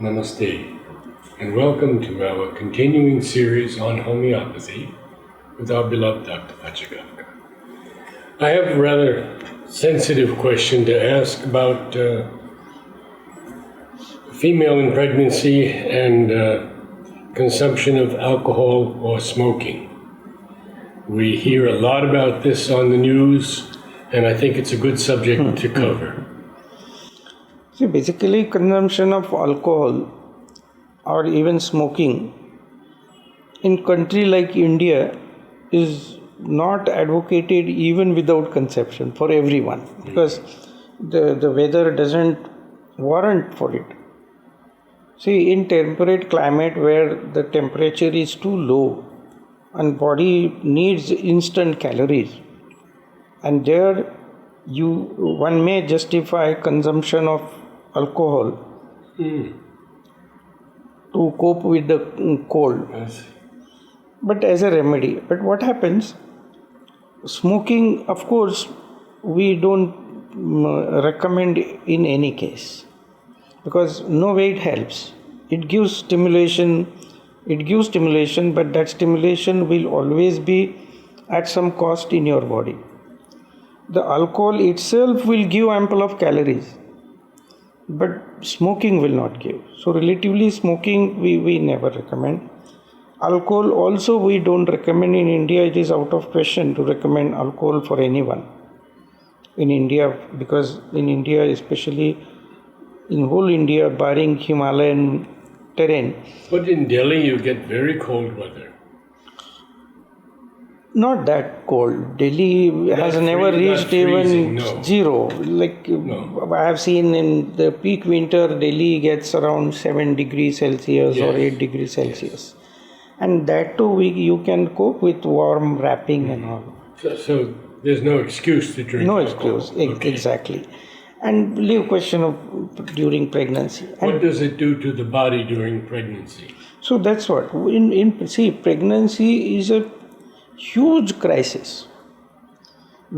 Namaste, and welcome to our continuing series on homeopathy with our beloved Dr. Pachegaonkar. I have a rather sensitive question to ask about female in pregnancy and consumption of alcohol or smoking. We hear a lot about this on the news, and I think it's a good subject to cover. See, basically, consumption of alcohol or even smoking in country like India is not advocated even without conception for everyone, because the weather doesn't warrant for it. See, in temperate climate where the temperature is too low and body needs instant calories, and there one may justify consumption of alcohol to cope with the cold, Yes. but as a remedy. But what happens? Smoking, of course, we don't recommend in any case, because no way it helps. It gives stimulation, but that stimulation will always be at some cost in your body. The alcohol itself will give ample of calories, but smoking will not give. So relatively smoking we never recommend. Alcohol also we don't recommend in India. It is out of question to recommend alcohol for anyone in India, because in India, especially in whole India barring Himalayan terrain, But in Delhi, you get very cold weather. not that cold. Delhi has never reached freezing, even no. zero. Like No. I have seen in the peak winter, Delhi gets around 7 degrees Celsius or Yes. 8 degrees Celsius. And that too, you can cope with warm wrapping and all. So there's no excuse to drink No alcohol. excuse, Okay. exactly. And leave question of during pregnancy. And What does it do to the body during pregnancy? so that's what. See, pregnancy is a huge crisis.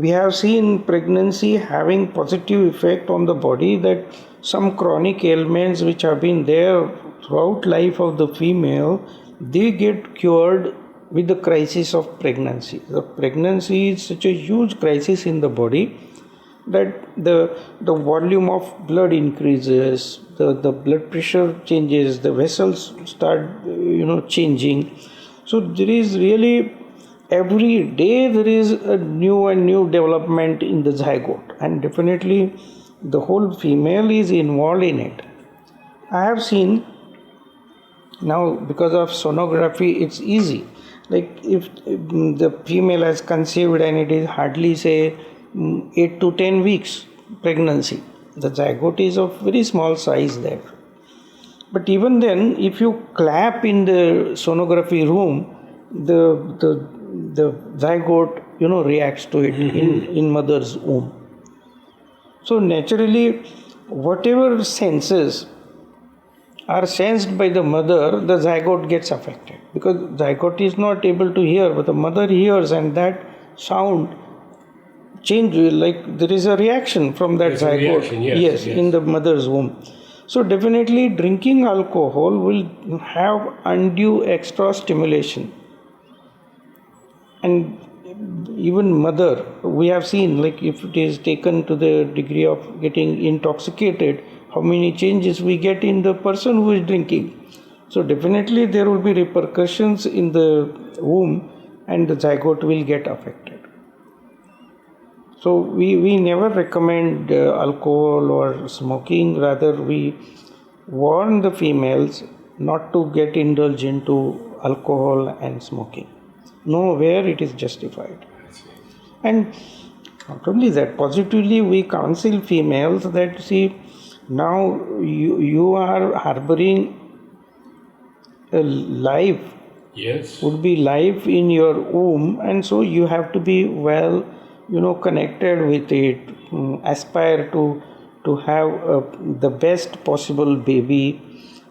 We have seen pregnancy having positive effect on the body, that some chronic ailments which have been there throughout life of the female, they get cured with the crisis of pregnancy. The pregnancy is such a huge crisis in the body that the volume of blood increases, the blood pressure changes, the vessels start changing. So there is really every day there is a new and new development in the zygote, and definitely the whole female is involved in it. I have seen now, because of sonography, it's easy. Like if the female has conceived and it is hardly say 8 to 10 weeks pregnancy, the zygote is of very small size there. But even then, if you clap in the sonography room, the zygote reacts to it in mother's womb. So naturally, whatever senses are sensed by the mother, the zygote gets affected, because zygote is not able to hear, but the mother hears, and that sound change, like there is a reaction from that There's a zygote. reaction, yes. In the mother's womb. So definitely drinking alcohol will have undue extra stimulation. And even mother, we have seen, like if it is taken to the degree of getting intoxicated, how many changes we get in the person who is drinking. So definitely there will be repercussions in the womb, and the zygote will get affected. So we never recommend alcohol or smoking. Rather, we warn the females not to get indulged into alcohol and smoking. Nowhere it is justified. And not only that, positively we counsel females that, see, now you are harboring a life, Yes. would be life in your womb, and so you have to be well connected with it, aspire to have the best possible baby,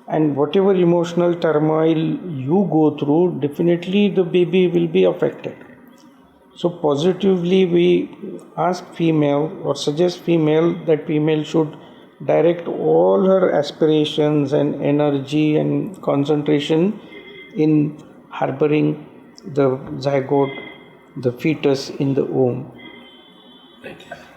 and whatever emotional turmoil you go through, definitely the baby will be affected. So positively we ask female or suggest female that female should direct all her aspirations and energy and concentration in harboring the zygote, the fetus in the womb. Thank you.